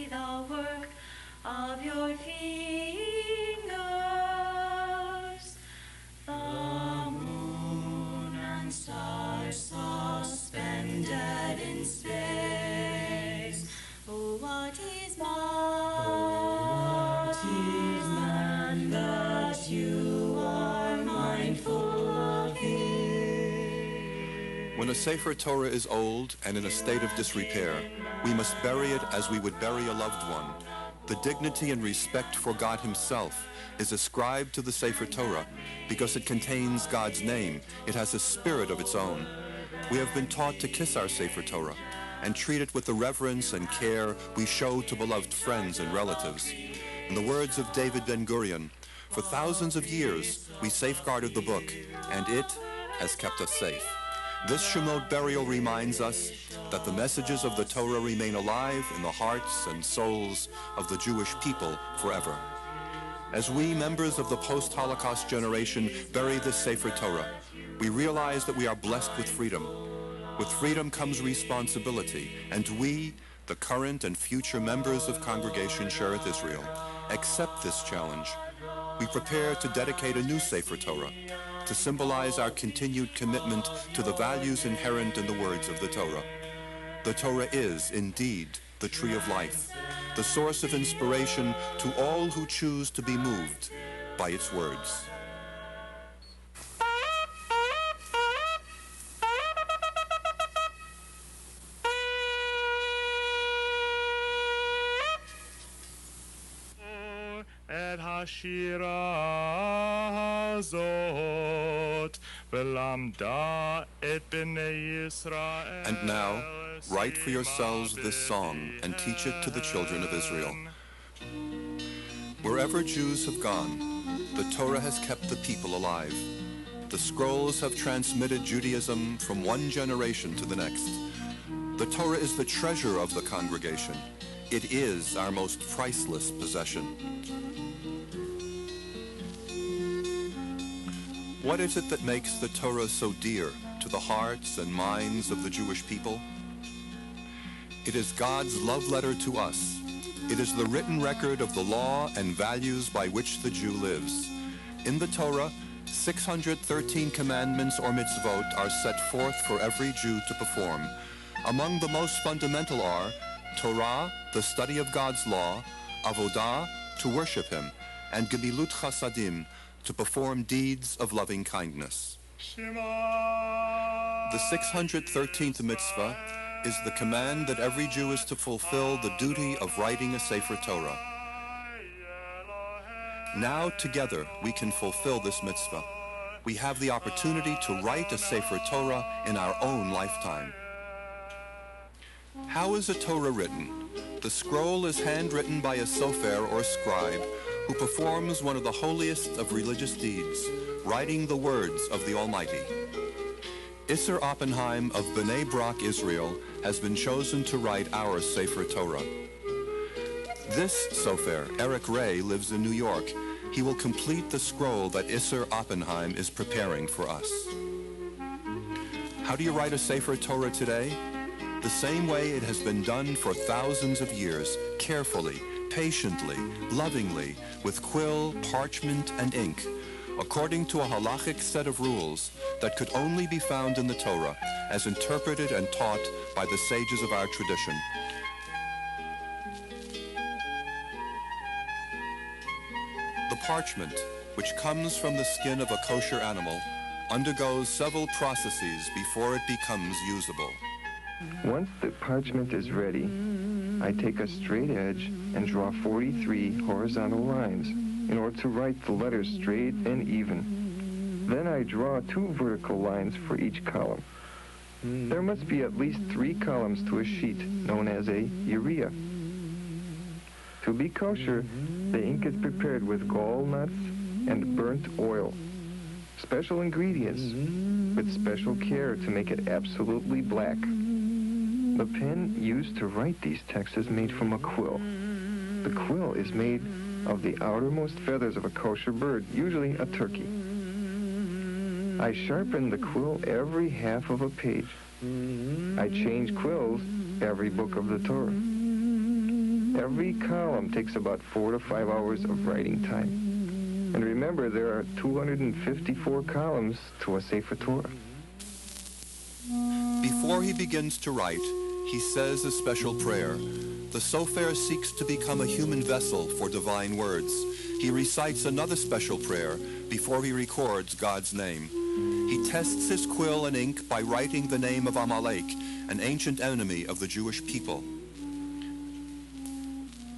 see the work of your fingers. The moon and stars suspended in space. Oh, what is man that you are mindful of him? When a Sefer Torah is old and in a state of disrepair, we must bury it as we would bury a loved one. The dignity and respect for God himself is ascribed to the Sefer Torah because it contains God's name. It has a spirit of its own. We have been taught to kiss our Sefer Torah and treat it with the reverence and care we show to beloved friends and relatives. In the words of David Ben-Gurion, for thousands of years we safeguarded the book, and it has kept us safe. This Shemot burial reminds us that the messages of the Torah remain alive in the hearts and souls of the Jewish people forever. As we, members of the post-Holocaust generation, bury this Sefer Torah, we realize that we are blessed with freedom. With freedom comes responsibility, and we, the current and future members of Congregation Shearith Israel, accept this challenge. We prepare to dedicate a new Sefer Torah, to symbolize our continued commitment to the values inherent in the words of the Torah. The Torah is, indeed, the tree of life, the source of inspiration to all who choose to be moved by its words. And now, write for yourselves this song and teach it to the children of Israel. Wherever Jews have gone, the Torah has kept the people alive. The scrolls have transmitted Judaism from one generation to the next. The Torah is the treasure of the congregation. It is our most priceless possession. What is it that makes the Torah so dear to the hearts and minds of the Jewish people? It is God's love letter to us. It is the written record of the law and values by which the Jew lives. In the Torah, 613 commandments or mitzvot are set forth for every Jew to perform. Among the most fundamental are Torah, the study of God's law, Avodah, to worship him, and Gemilut Chasadim, to perform deeds of loving kindness. The 613th mitzvah is the command that every Jew is to fulfill the duty of writing a Sefer Torah. Now together we can fulfill this mitzvah. We have the opportunity to write a Sefer Torah in our own lifetime. How is a Torah written? The scroll is handwritten by a sofer or scribe who performs one of the holiest of religious deeds, writing the words of the Almighty. Isser Oppenheim of Bnei Brak, Israel, has been chosen to write our Sefer Torah. This sofer, Eric Ray, lives in New York. He will complete the scroll that Isser Oppenheim is preparing for us. How do you write a Sefer Torah today? The same way it has been done for thousands of years, carefully, patiently, lovingly, with quill, parchment, and ink, according to a halachic set of rules that could only be found in the Torah, as interpreted and taught by the sages of our tradition. The parchment, which comes from the skin of a kosher animal, undergoes several processes before it becomes usable. Once the parchment is ready, I take a straight edge and draw 43 horizontal lines in order to write the letters straight and even. Then I draw 2 vertical lines for each column. There must be at least 3 columns to a sheet known as a urea. To be kosher, the ink is prepared with gall nuts and burnt oil. Special ingredients with special care to make it absolutely black. The pen used to write these texts is made from a quill. The quill is made of the outermost feathers of a kosher bird, usually a turkey. I sharpen the quill every half of a page. I change quills every book of the Torah. Every column takes about 4 to 5 hours of writing time. And remember, there are 254 columns to a Sefer Torah. Before he begins to write, he says a special prayer. The Sofer seeks to become a human vessel for divine words. He recites another special prayer before he records God's name. He tests his quill and ink by writing the name of Amalek, an ancient enemy of the Jewish people.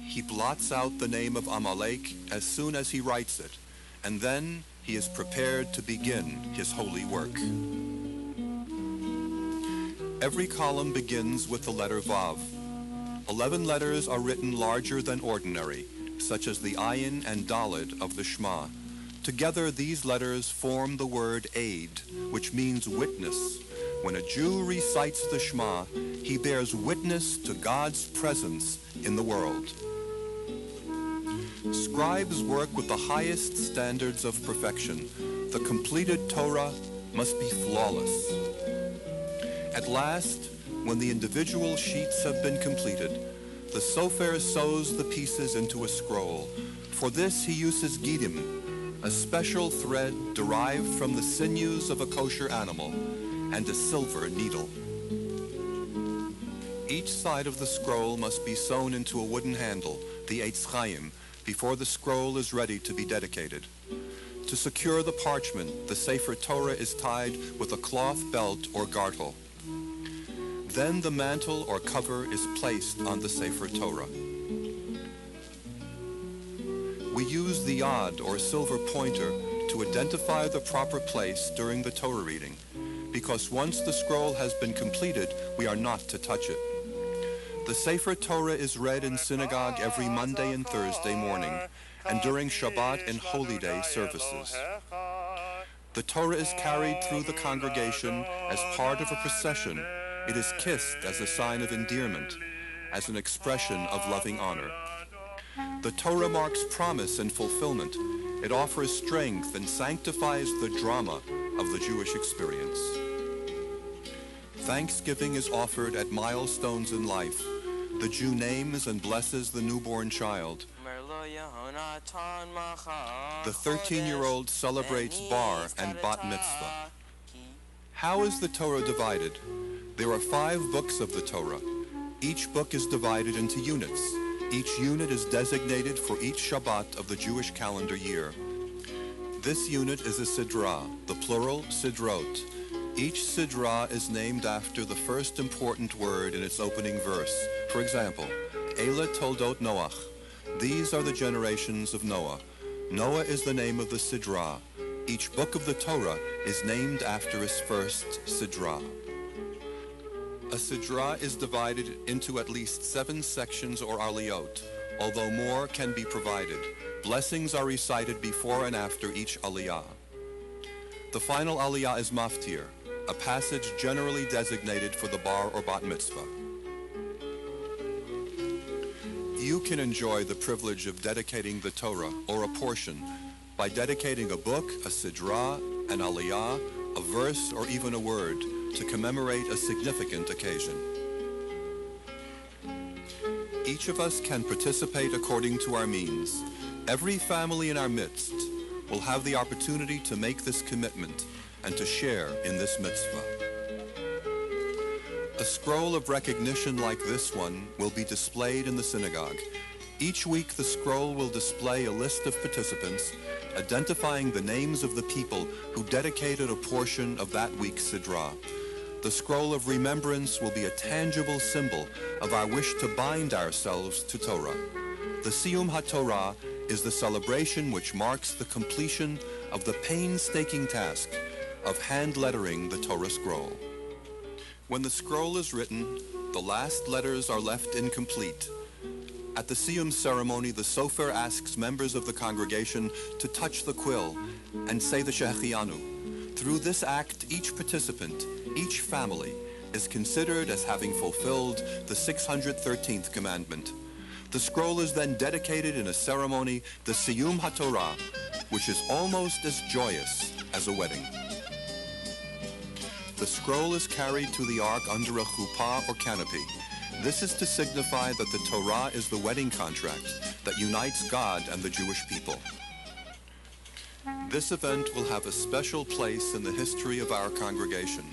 He blots out the name of Amalek as soon as he writes it, and then he is prepared to begin his holy work. Every column begins with the letter Vav. 11 letters are written larger than ordinary, such as the Ayin and Daled of the Shema. Together, these letters form the word Aid, which means witness. When a Jew recites the Shema, he bears witness to God's presence in the world. Scribes work with the highest standards of perfection. The completed Torah must be flawless. At last, when the individual sheets have been completed, the Sofer sews the pieces into a scroll. For this, he uses gidim, a special thread derived from the sinews of a kosher animal, and a silver needle. Each side of the scroll must be sewn into a wooden handle, the Eitz Chaim, before the scroll is ready to be dedicated. To secure the parchment, the Sefer Torah is tied with a cloth belt or gartel. Then the mantle or cover is placed on the Sefer Torah. We use the yod or silver pointer to identify the proper place during the Torah reading, because once the scroll has been completed, we are not to touch it. The Sefer Torah is read in synagogue every Monday and Thursday morning, and during Shabbat and Holy Day services. The Torah is carried through the congregation as part of a procession. It is kissed as a sign of endearment, as an expression of loving honor. The Torah marks promise and fulfillment. It offers strength and sanctifies the drama of the Jewish experience. Thanksgiving is offered at milestones in life. The Jew names and blesses the newborn child. The 13-year-old celebrates bar and bat mitzvah. How is the Torah divided? There are 5 books of the Torah. Each book is divided into units. Each unit is designated for each Shabbat of the Jewish calendar year. This unit is a sidra, the plural sidrot. Each sidra is named after the first important word in its opening verse. For example, Eila Toldot Noach. These are the generations of Noah. Noah is the name of the sidra. Each book of the Torah is named after its first sidra. A sidra is divided into at least 7 sections or aliyot, although more can be provided. Blessings are recited before and after each aliyah. The final aliyah is maftir, a passage generally designated for the bar or bat mitzvah. You can enjoy the privilege of dedicating the Torah, or a portion, by dedicating a book, a sidra, an aliyah, a verse, or even a word, to commemorate a significant occasion. Each of us can participate according to our means. Every family in our midst will have the opportunity to make this commitment and to share in this mitzvah. A scroll of recognition like this one will be displayed in the synagogue. Each week the scroll will display a list of participants identifying the names of the people who dedicated a portion of that week's sidra. The scroll of remembrance will be a tangible symbol of our wish to bind ourselves to Torah. The Siyum HaTorah is the celebration which marks the completion of the painstaking task of hand-lettering the Torah scroll. When the scroll is written, the last letters are left incomplete. At the Siyum ceremony, the Sofer asks members of the congregation to touch the quill and say the Shechianu. Through this act, each participant, each family, is considered as having fulfilled the 613th commandment. The scroll is then dedicated in a ceremony, the Siyum HaTorah, which is almost as joyous as a wedding. The scroll is carried to the ark under a chuppah or canopy. This is to signify that the Torah is the wedding contract that unites God and the Jewish people. This event will have a special place in the history of our congregation.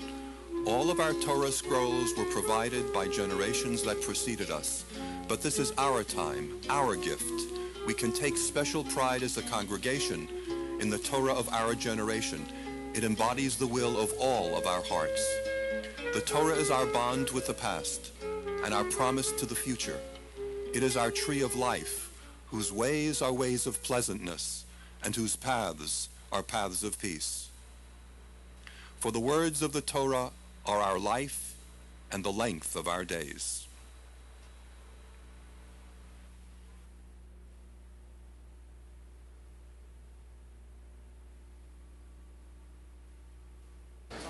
All of our Torah scrolls were provided by generations that preceded us, but this is our time, our gift. We can take special pride as a congregation in the Torah of our generation. It embodies the will of all of our hearts. The Torah is our bond with the past and our promise to the future. It is our tree of life, whose ways are ways of pleasantness and whose paths are paths of peace. For the words of the Torah are our life and the length of our days.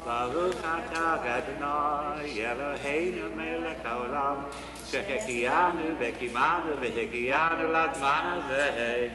Baruch atah Adonai Eloheinu melech haolam shehekianu v'kimanu v'hekianu l'zman hazeh.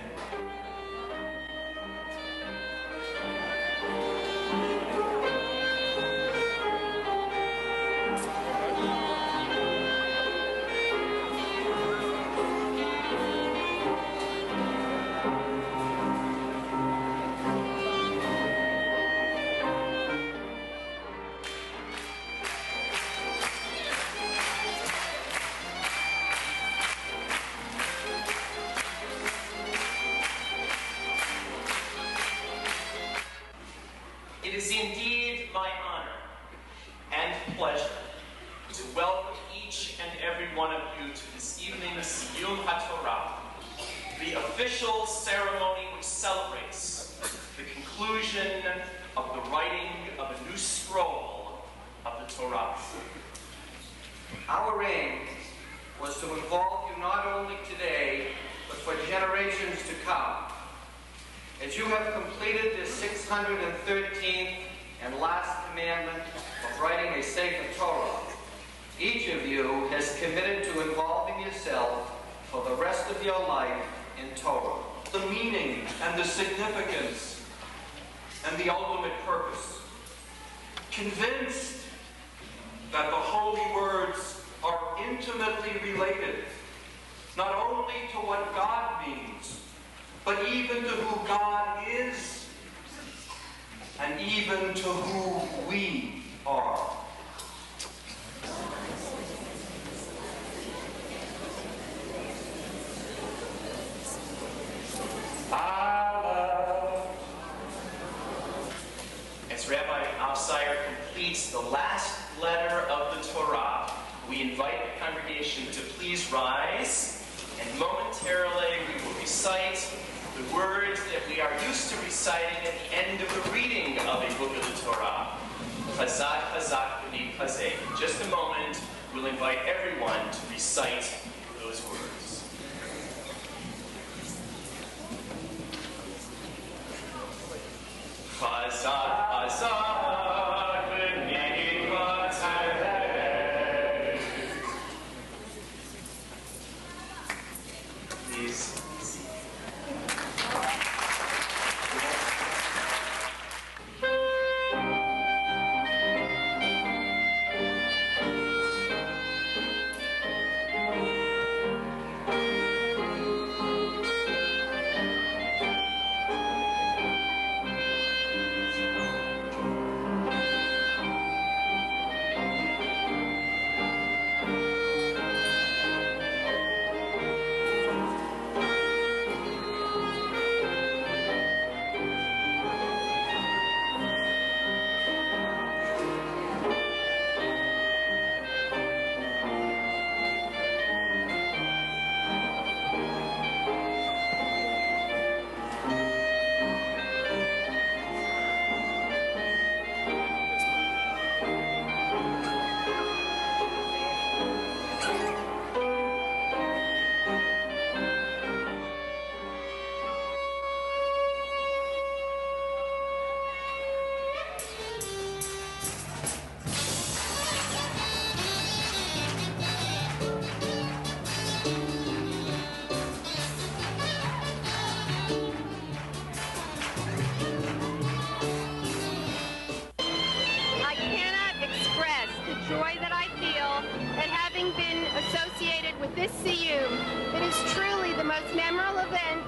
It is indeed my honor and pleasure to welcome each and every one of you to this evening's Yom HaTorah, the official ceremony which celebrates the conclusion of the writing of a new scroll of the Torah. Our aim was to involve you not only today, but for generations to come. As you have completed this 613th and last commandment of writing a Sefer Torah, each of you has committed to involving yourself for the rest of your life in Torah. The meaning and the significance and the ultimate purpose. Convinced that the holy words are intimately related, not only to what God means, but even to who God is, and even to who we are. As Rabbi Alsayer completes the last letter of the Torah, we invite the congregation to please rise, and momentarily we will recite the words that we are used to reciting at the end of the reading of a book of the Torah. Chazak, chazak, b'ni chazek. In just a moment, we'll invite everyone to recite those words. Chazak, chazak, b'ni chazek. Please.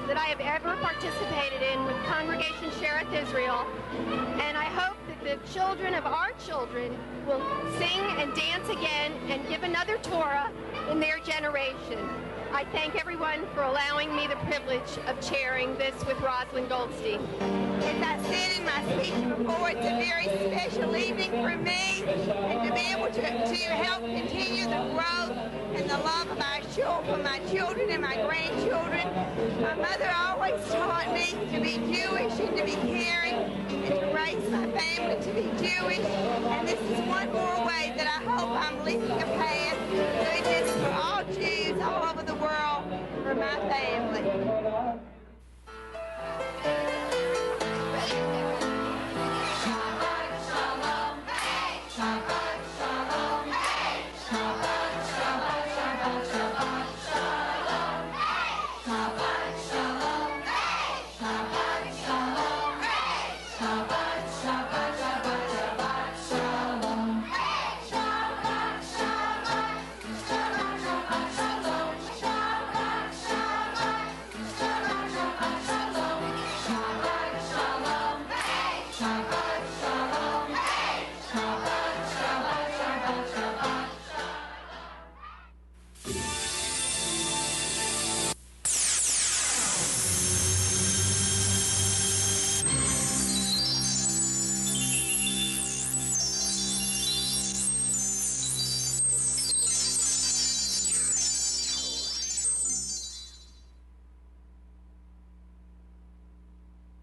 that I have ever participated in with Congregation Shearith Israel, and I hope that the children of our children will sing and dance again and give another Torah in their generation. I thank everyone for allowing me the privilege of chairing this with Rosalind Goldstein. As I said in my speech before, it's a very special evening for me, and to be able to help continue the growth and the love of for my children and my grandchildren. My mother always taught me to be Jewish and to be caring and to raise my family to be Jewish, and this is one more way that I hope I'm leading a path to goodness for all Jews all over the world, for my family.